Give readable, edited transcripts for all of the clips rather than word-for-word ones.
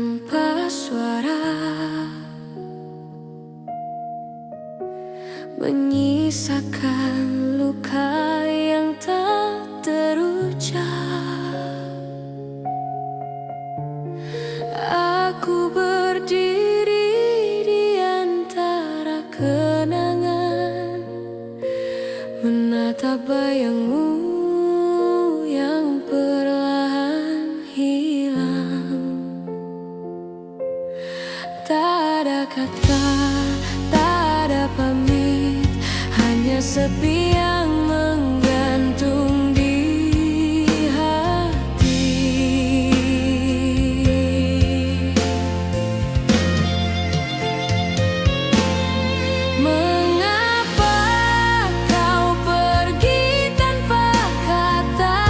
tanpa suara, menyisakan luka yang tak terucap. Aku berdiri di antara kenangan, menatap bayangmu yang perlahan hilang. Tak ada kata, tak ada pamit, hanya sepi yang menggantung di hati. Mengapa kau pergi tanpa kata,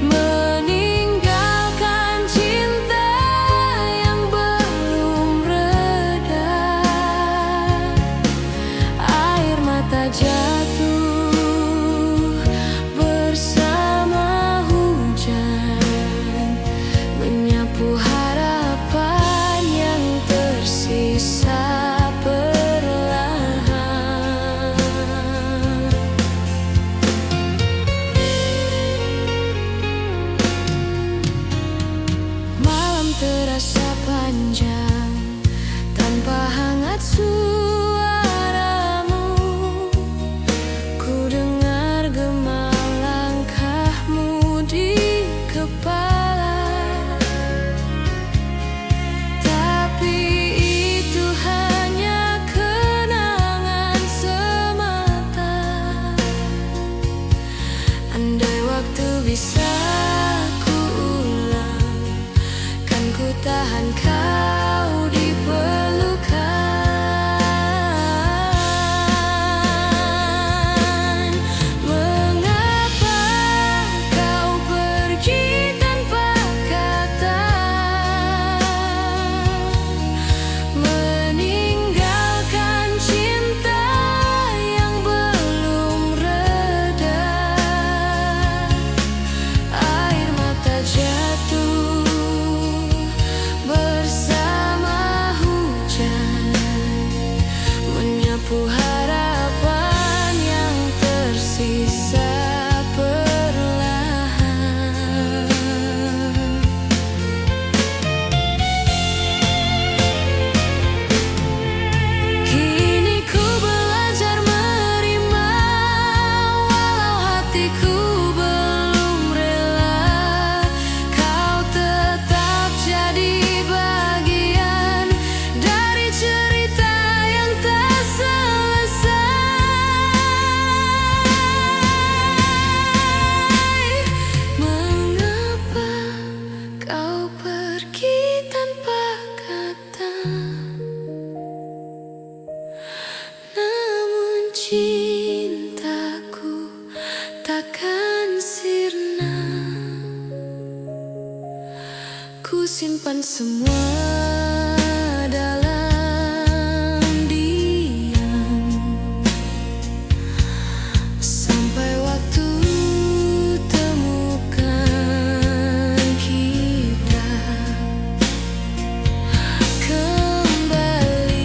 meninggalkan cinta yang belum reda? Air mata jatuh bersama hujan, menyapu harapan yang tersisa perlahan. Malam terasa panjang tanpa hangat suaramu. Ku dengar gema langkahmu di kepala, tapi itu hanya kenangan semata. Andai waktu bisa ku ulang, kan ku tahan kau di pelukan. Mengapa kau pergi tanpa kata, meninggalkan cinta yang belum reda? Air mata jatuh bersama hujan, menyapu harapan yang tersisa perlahan. Kini ku belajar menerima, walau hatiku belum rela. Kau tetap jadi bagian dari cerita yang tak selesai. Mengapa kau pergi tanpa kata, namun cintaku takkan sirna. Ku simpan semua dalam diam, sampai waktu temukan kita kembali.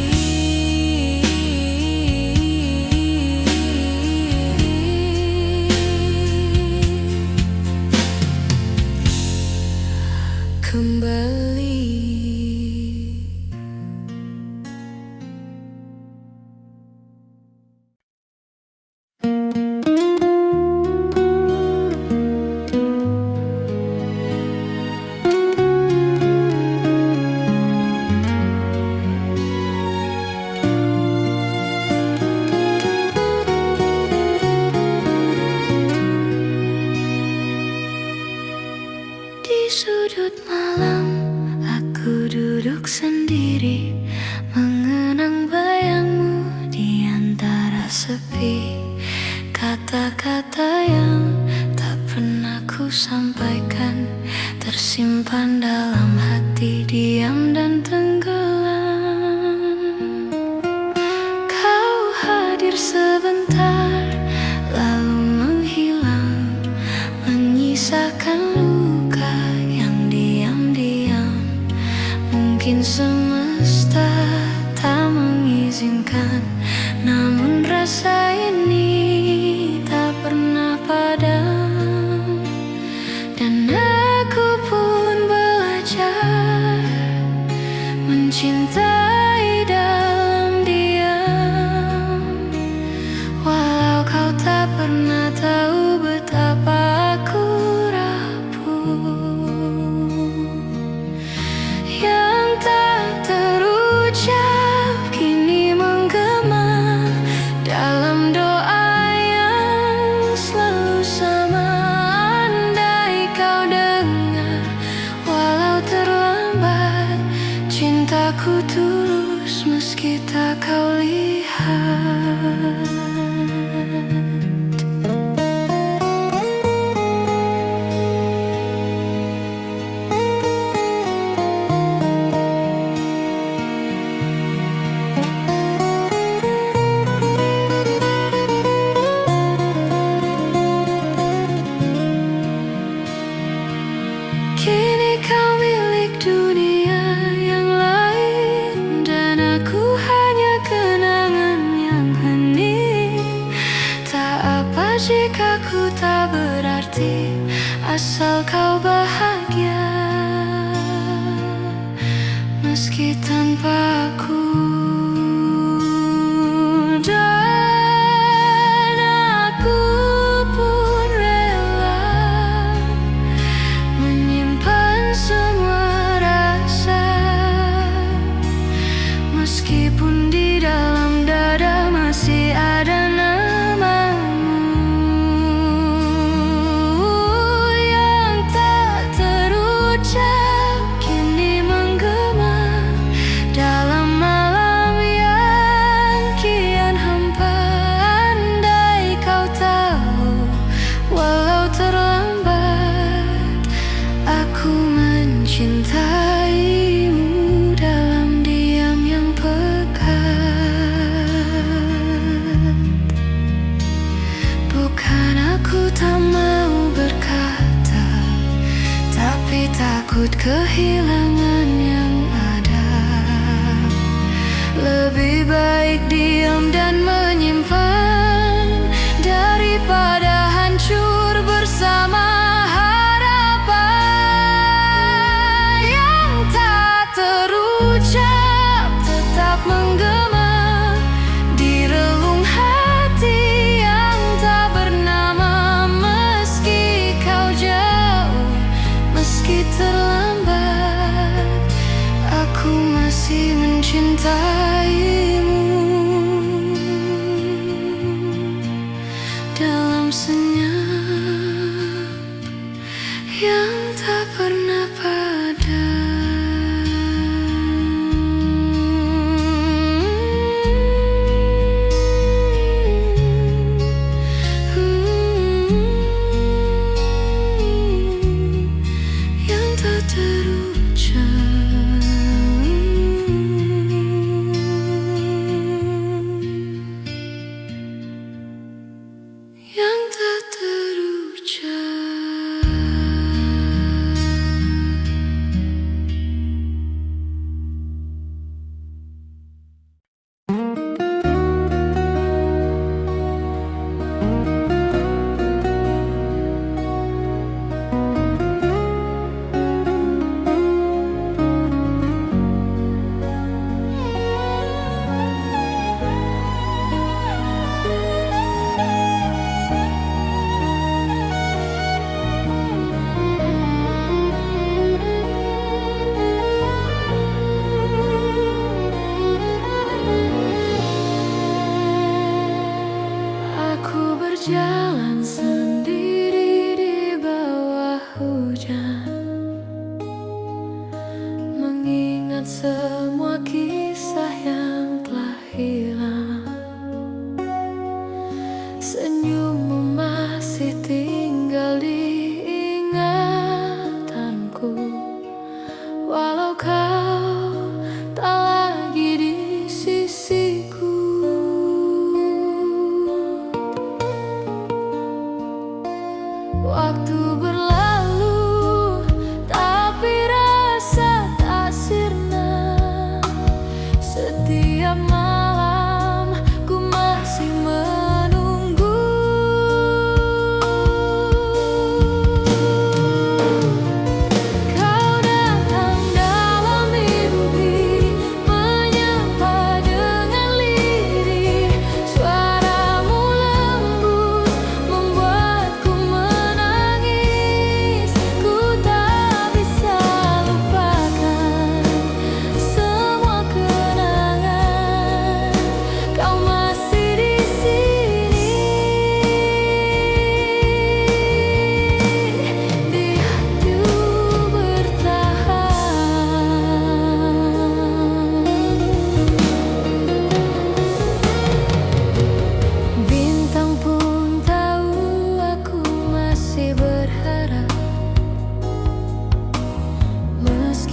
Di sudut malam, aku duduk sendiri, mengenang bayangmu di antara sepi. Kata-kata yang tak pernah ku sampaikan, tersimpan dalam hati, diam dan tenggelam. Kau hadir sebentar, lalu menghilang, menyisakan luka yang semesta tak mengizinkan, namun rasa ini tak pernah padam. Dan aku pun belajar mencintai dalam diam, walau kau tak pernah tahu betapa aku rapuh. Yang tak terucap kini menggema dalam doa yang selalu sama. Andai kau dengar, walau terlambat, cintaku tulus meski tak kau lihat. Kini kau milik dunia yang lain, dan aku hanya kenangan yang hening. Tak apa jika ku tak berarti, asal kau bahagia meski tanpa aku. Dan aku pun rela menyimpan semua rasa, meskipun di dalam dada masih ada namamu. Yang tak terucap kini menggema dalam malam yang kian hampa. Andai kau tahu, walau terlambat, aku mencintaimu dalam diam yang pekat. Bukan aku tak mau berkata, tapi takut kehilangan yang ada. Lebih baik diam dan menyimpan daripada hancur bersama harapan. Yang tak terucap tetap menggema di relung hati yang tak bernama. Meski kau jauh, meski terlambat, aku masih mencintaimu dalam senyap yang tak pernah padam. Yang tak terucap, yang tak terucap. Aku berjalan sendiri di bawah hujan, mengingat semua kisah yang telah hilang. Senyummu masih tinggal di ingatanku, walau kau tak lagi di sisiku. Waktu berlalu, tapi rasa tak sirna.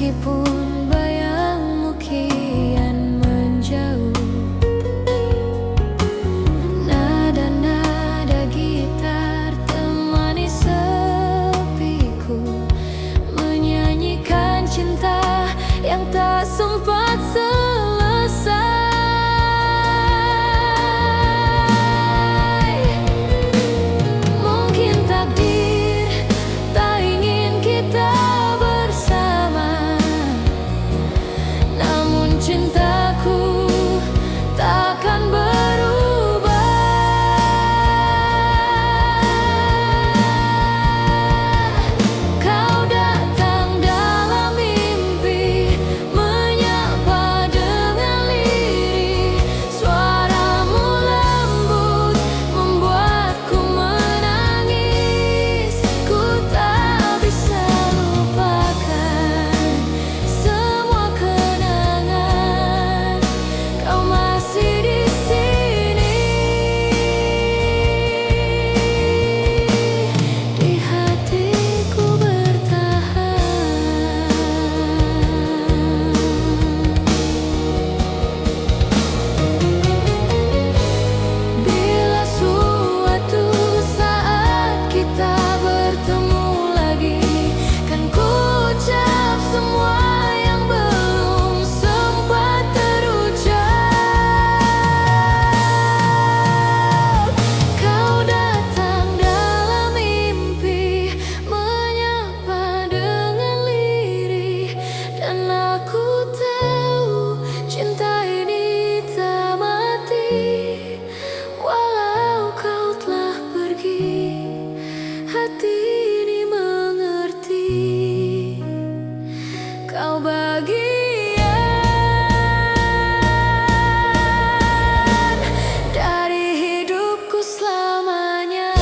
Meskipun bayangmu kian menjauh, nada-nada gitar temani sepiku, menyanyikan cinta yang tak sempat selesai. Mungkin takdir tak ingin kita bersama, namun cintaku takkan berubah. Kau datang dalam mimpi, menyapa dengan lirih. Suaramu lembut membuatku menangis. Ku tak bisa lupakan semua kenangan. Kau masih di sini, di hatiku bertahan. Bila suatu saat kita bertemu lagi, kan ku ucap semua yang belum sempat terucap. Kau datang dalam mimpi, menyapa dengan lirih. Dan aku tahu cinta ini tak mati. Walau kau telah pergi, hati ini mengerti. Kau bagian dari hidupku selamanya.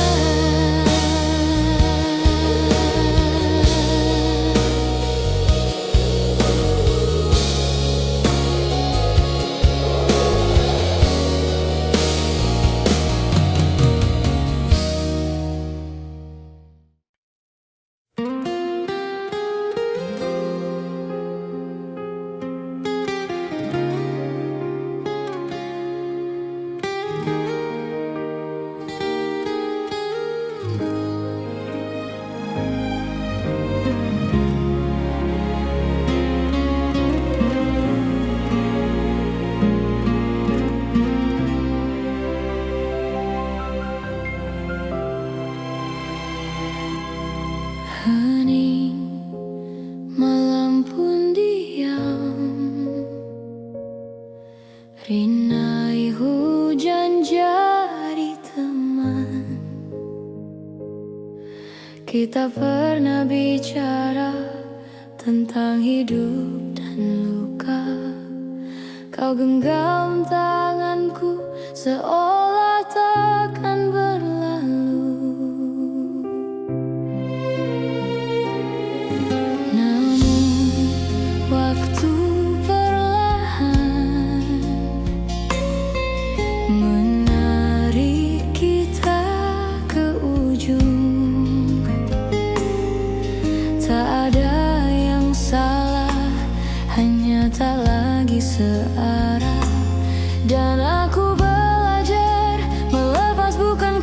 Hening, malam pun diam, rinai hujan jadi teman. Kita pernah bicara tentang hidup dan luka. Kau genggam tanganku seolah takkan berlalu. Namun waktu perlahan menarik kita ke ujung. Tak ada yang salah, hanya tak lagi searah. Dan aku belajar melepas bukan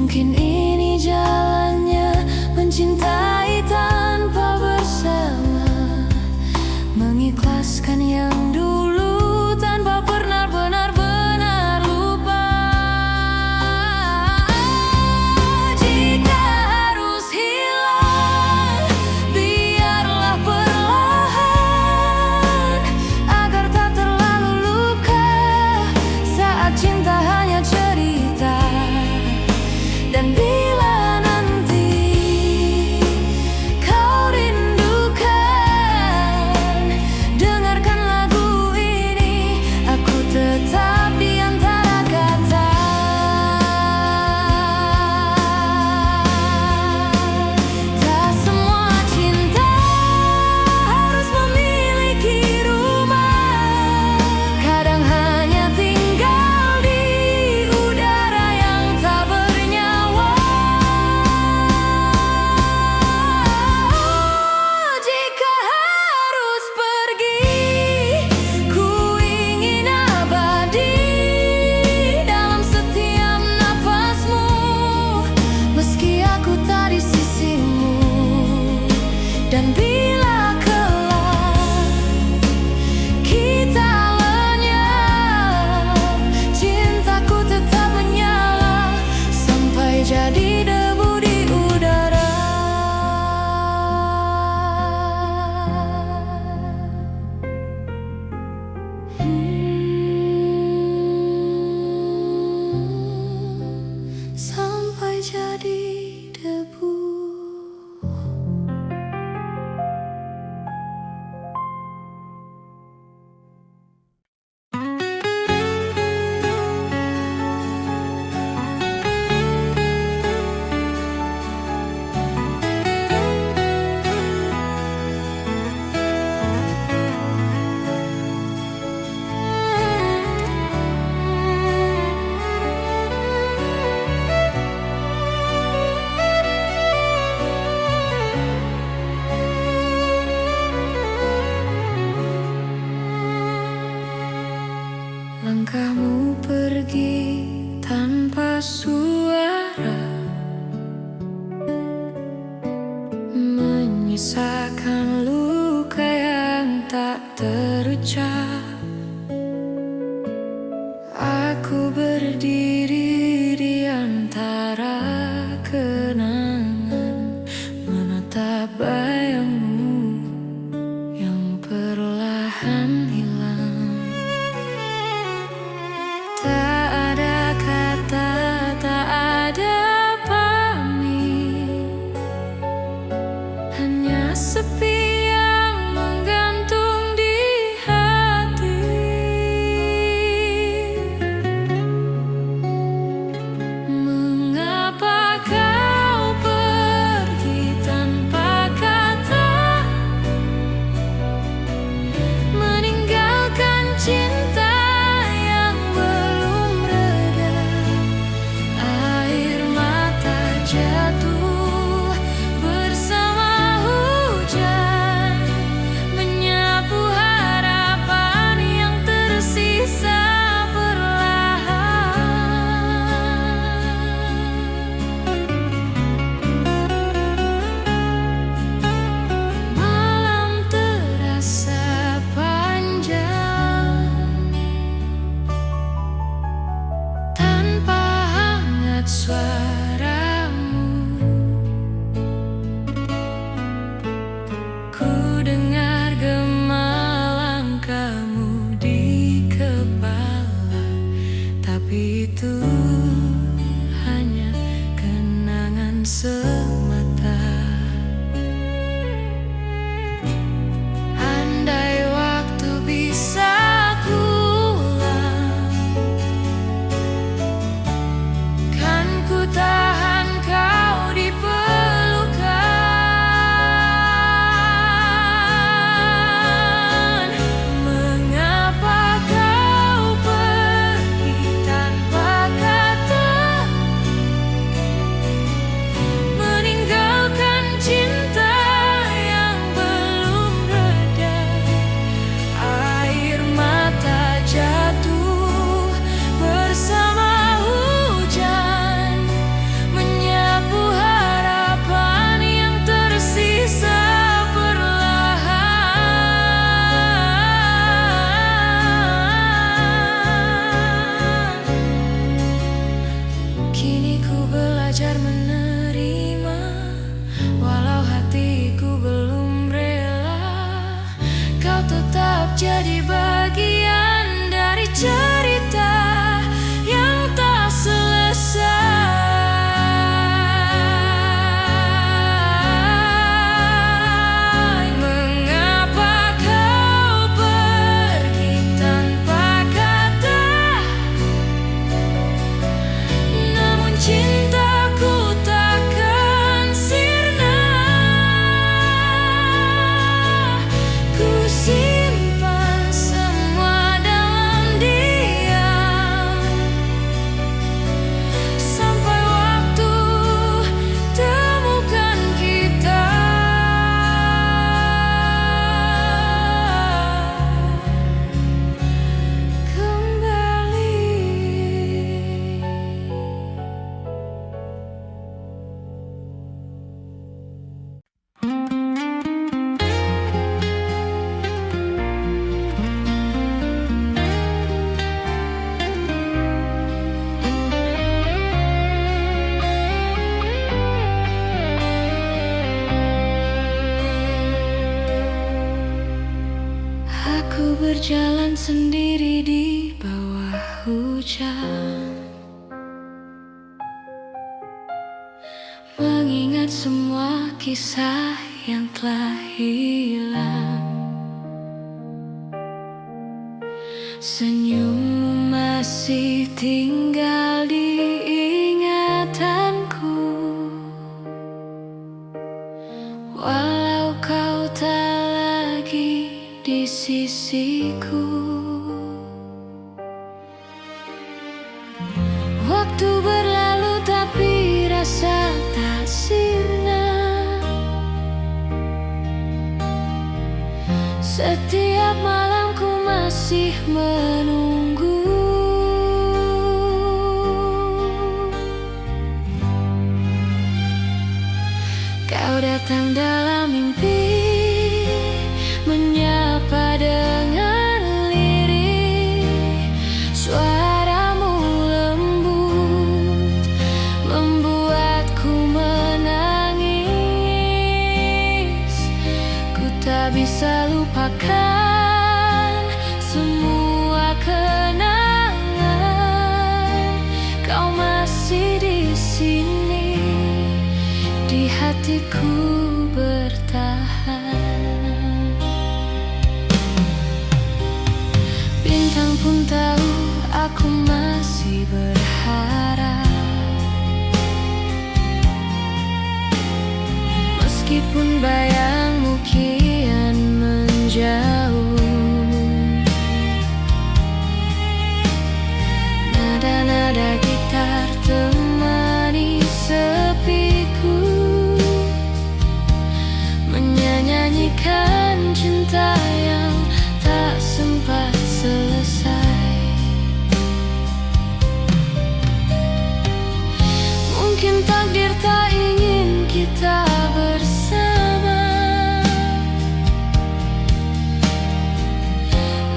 Mungkin ini jalannya, mencintai tanpa bersama, mengikhlaskan yang dulu tanpa pernah benar-benar lupa. Jika harus hilang, biarlah perlahan, agar tak terlalu luka saat cinta hanya cerita. Dan bila nanti kau rindukan, dengarkan lagu ini, aku tetap di antara kata. Tak semua cinta harus memiliki rumah, kadang hanya tinggal di udara yang tak bernyawa. Jika harus pergi, ku ingin abadi dalam setiap nafasmu, meski aku tak di sisimu. Dan bila kelak kita lenyap, cintaku tetap menyala sampai jadi debu di udara. Sampai jadi debu. Langkahmu pergi tanpa suara, menyisakan luka yang tak terucap. Aku berdiri di antara kenangan, menatap bayangmu yang perlahan hilang. Tak ada kata, tak ada pamit, hanya sepi yang menggantung di hati. Mengapa kau pergi tanpa kata, meninggalkan cinta yang belum reda? Air mata jatuh bersama hujan, menyapu harapan yang tersisa perlahan. Malam terasa panjang tanpa hangat suaramu. Ku dengar gema langkahmu di kepala, tapi itu hanya kenangan semata. Andai waktu bisa kuulang, kan ku tak belajar menerima, walau hatiku belum rela. Kau tetap jadi bagian dari cerita yang tak selesai. Cintaku takkan sirna, ku simpan semua dalam diam, sampai waktu temukan kita kembali. Aku berjalan sendiri di bawah hujan, mengingat semua kisah yang telah hilang. Senyummu masih tinggal di ingatanku, walau kau tak lagi di sisiku. Waktu berlalu tapi rasa tak sirna. Setiap malam ku masih menunggu. Kau datang dalam mimpi, menyapa dengan lirih. Suaramu lembut, membuatku menangis. Ku tak bisa lupakan semua kenangan. Kau masih di sini, di hatiku bertahan. Bintang pun tahu aku masih berharap, meskipun bayangmu kian menjauh. Nada-nada gitar temani sepiku, menyanyikan cinta yang tak sempat selesai. Mungkin takdir tak ingin kita bersama,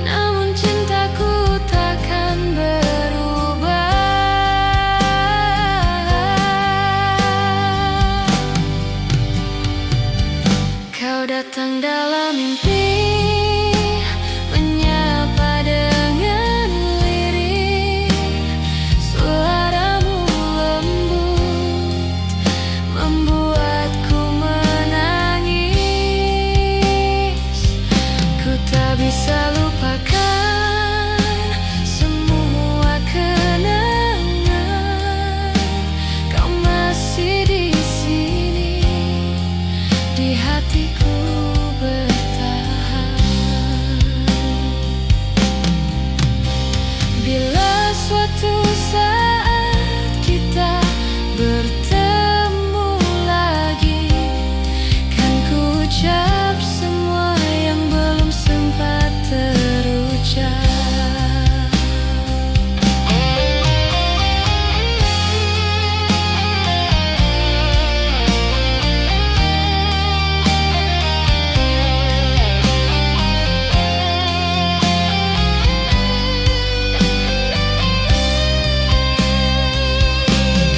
namun cintaku takkan berubah. Kau datang dalam mimpi, menyapa dengan lirih. Suaramu lembut, membuatku menangis. Ku tak bisa lupakan semua kenangan. Kau masih di sini, di hatiku bertahan. Bila suatu saat kita bertemu lagi, kan ku ucap semua yang belum sempat terucap.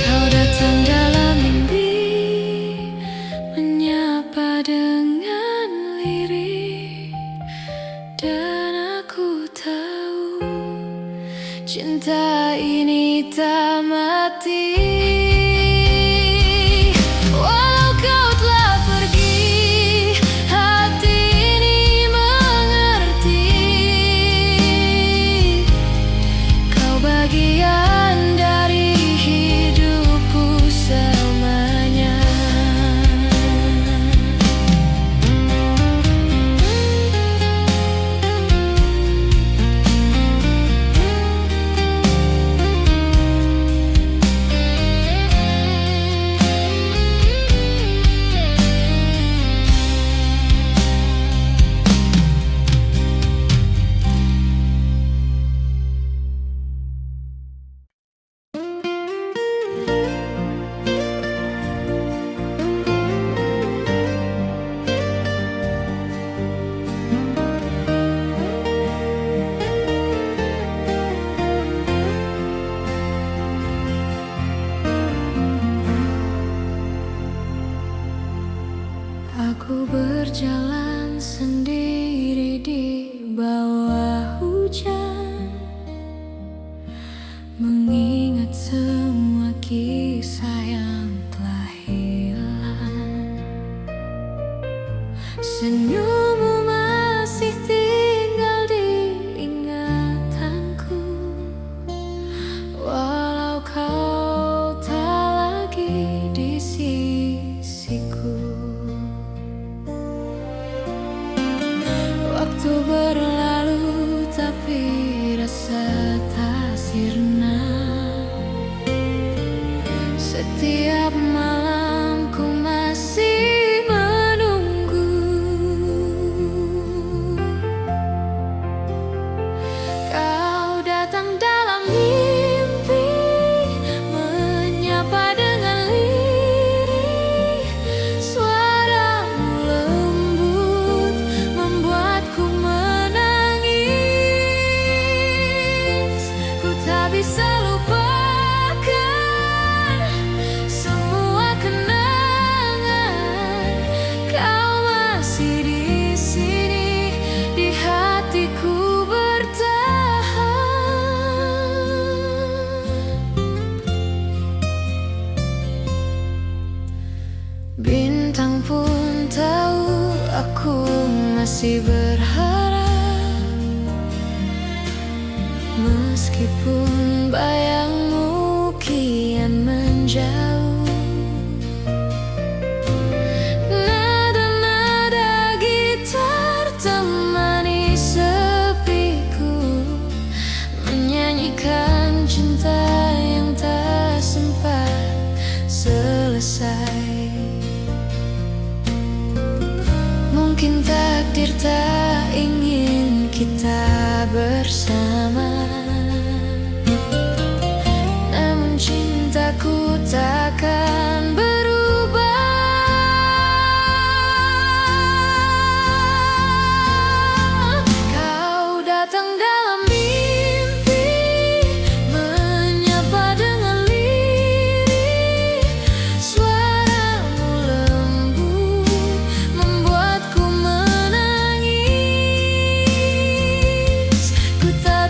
Kau datang dalam Aku berjalan sendiri di bawah hujan, mengingat semua kisah yang telah hilang. Senyummu masih tinggal di ingatanku, walau kau tak lagi di sisiku. Waktu berlalu tapi rasa tak sirna. Setiap malam ku masih menunggu kau datang dalam mimpi, menyapa dengan lirih. Suaramu lembut membuatku menangis. Ku tak bisa lupakan semua kenangan. Kau masih di sini, di hatiku bertahan. Bintang pun tahu aku masih berharap, meskipun bayangmu kian menjauh. Nada-nada gitar temani sepiku, menyanyikan cinta yang tak sempat selesai. Mungkin takdir tak ingin kita bersama, namun cintaku takkan berubah. Kau datang dalam mimpi, menyapa dengan lirih. Suaramu lembut membuatku menangis. Ku tak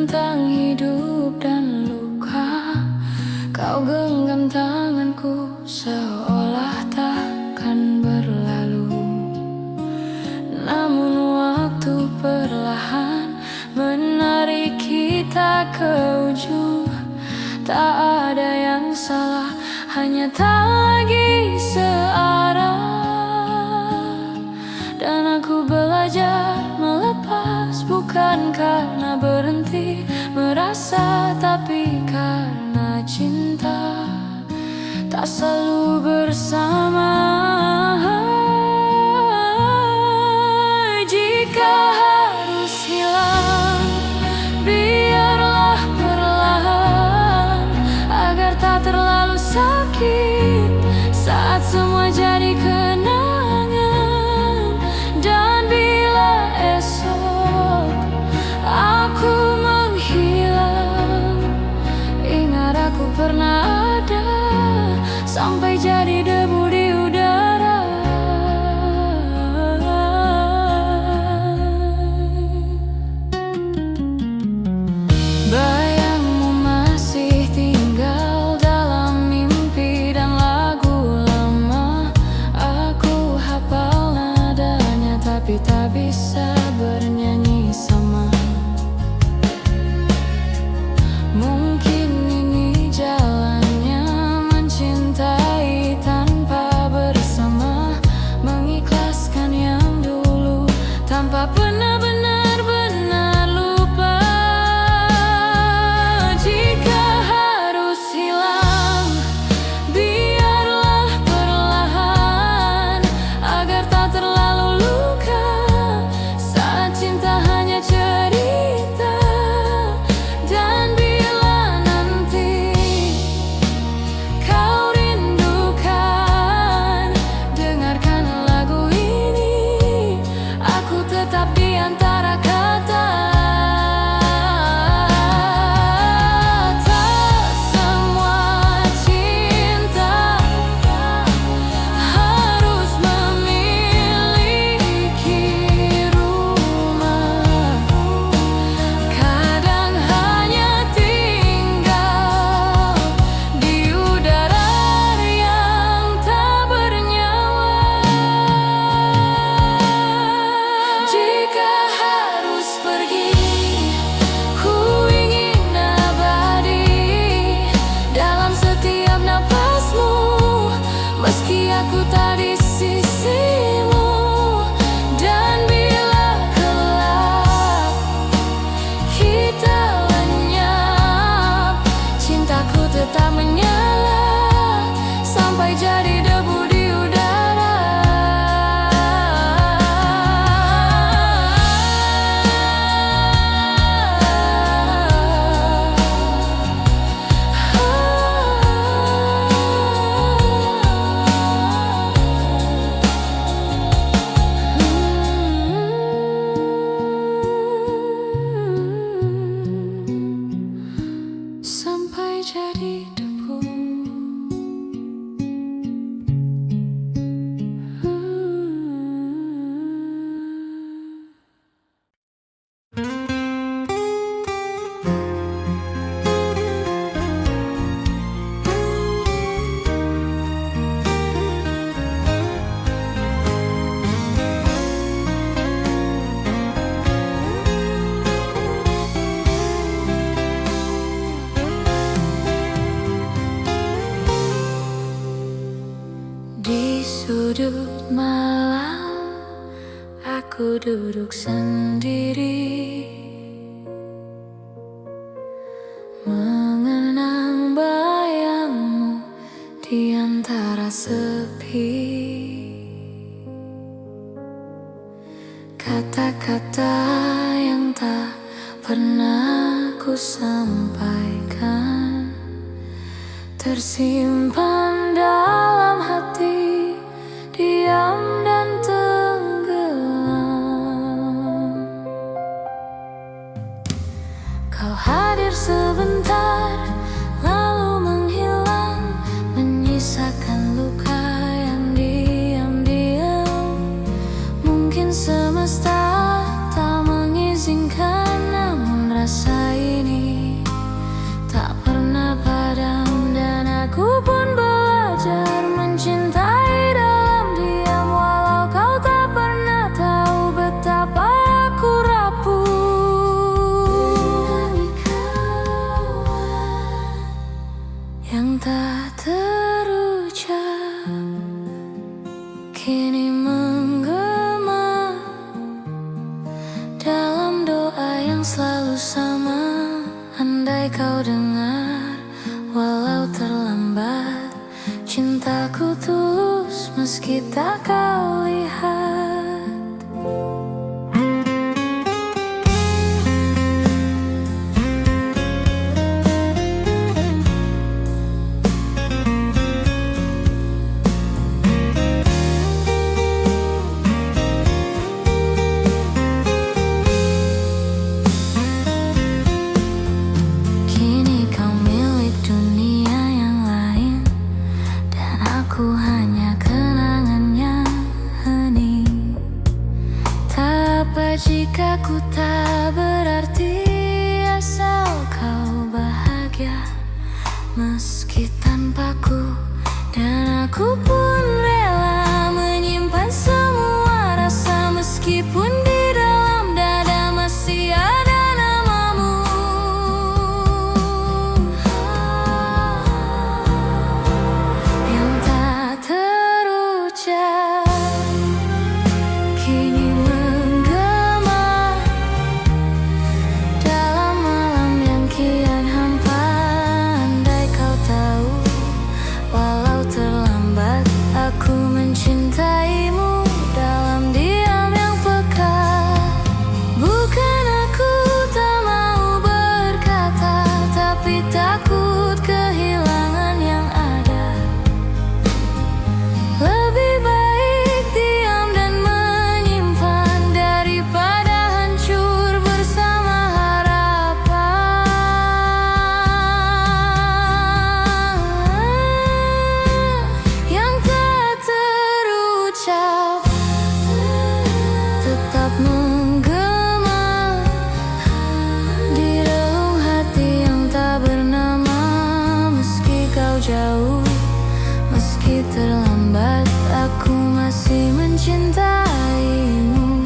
tentang hidup dan luka. Kau genggam tanganku seolah takkan berlalu. Namun waktu perlahan menarik kita ke ujung. Tak ada yang salah, hanya tak lagi searah. Dan aku belajar melepas, bukan karena berhenti merasa, tapi karena cinta tak selalu bersama. Jika harus hilang, biarlah perlahan, agar tak terlalu sakit saat semua jadi kenangan. Dan bila esok aku menghilang, ingat aku pernah ada, sampai jadi debu di udara. Bayangmu masih tinggal dalam mimpi dan lagu lama. Aku hafal nadanya, tapi tak bisa bernyanyi sama. Mungkin ini jalannya mencintai tanpa bersama, mengikhlaskan yang dulu tanpa pernah benar-benar lupa. Jika harus hilang, biarlah perlahan, agar tak terlalu luka saat cinta hanya cerita. Dan bila nanti kau rindukan, dengarkan lagu ini, aku tetap di antara kata. Tak semua cinta harus memiliki rumah. Kadang hanya tinggal di udara yang tak bernyawa. Jika harus pergi, ku ingin abadi dalam setiap napasmu, meski aku tak di sisimu. Dan bila kelak kita lenyap, cintaku tetap menyala, sampai jadi debu di udara. Sampai jadi debu. Di sudut malam, aku duduk sendiri, mengenang bayangmu di antara sepi. Kata-kata yang tak pernah ku sampaikan tersimpan dalam hati, diam dan tenggelam. Kau hadir sebentar, lalu menghilang, menyisakan luka yang diam-diam. Mungkin semesta tak mengizinkan, namun rasa ini bersama. Andai kau dengar, walau terlambat, cintaku tulus meski tak kau lihat. Kini kau milik dunia yang lain, dan aku hanya kenangan yang hening. Tak apa jika ku tak berarti, asal kau bahagia meski tanpaku. Dan aku pun rela menyimpan semua rasa, meskipun di dalam dada masih ada namamu. Yang tak terucap kini menggema dalam malam yang kian hampa. Andai kau tahu, walau terlambat, aku mencintaimu dalam diam yang peka. Bukan aku tak mau berkata, tapi takut kehilangan yang ada. Lebih baik diam dan menyimpan daripada hancur bersama harapan yang tak terucap, tetap menggema di relung hati yang tak bernama. Meski kau jauh, meski terlambat, aku masih mencintaimu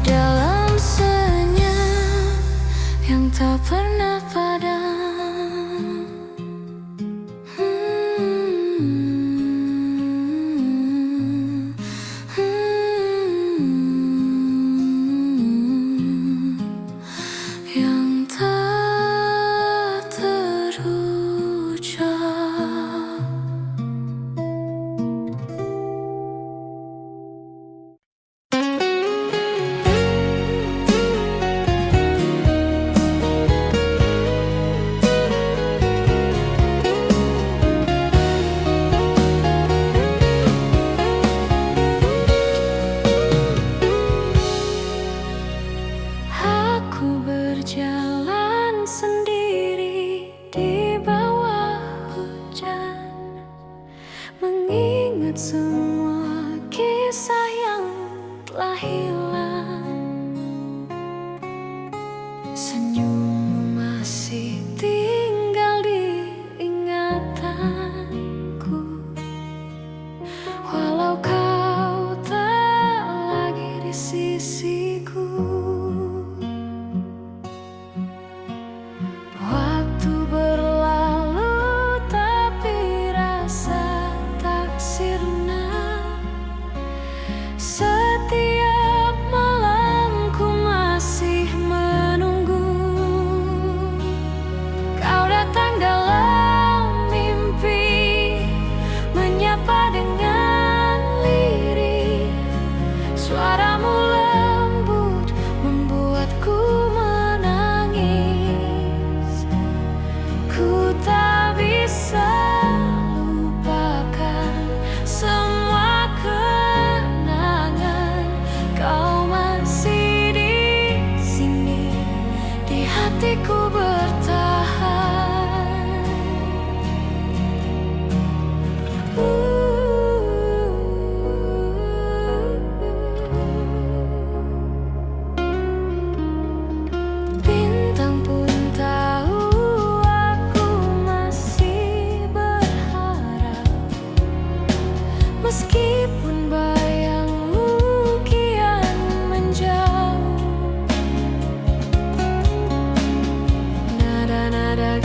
dalam senyum yang tak pernah padam. Yang tak terucap. Aku berjalan sendiri di bawah hujan, mengingat semua kisah yang telah hilang. Senyummu masih tinggal di ingatanku, walau kau tak lagi di sisiku. Waktu berlalu tapi rasa tak sirna. Setiap malam ku masih menunggu kau datang dalam mimpi, menyapa dengan lirih. Suaramu lembut membuatku menangis. Ku tak bisa lupakan semua kenangan. Kau masih di sini, di hatiku bertahan. Bintang pun tahu aku masih berharap, meskipun bayangmu kian menjauh. Nada-nada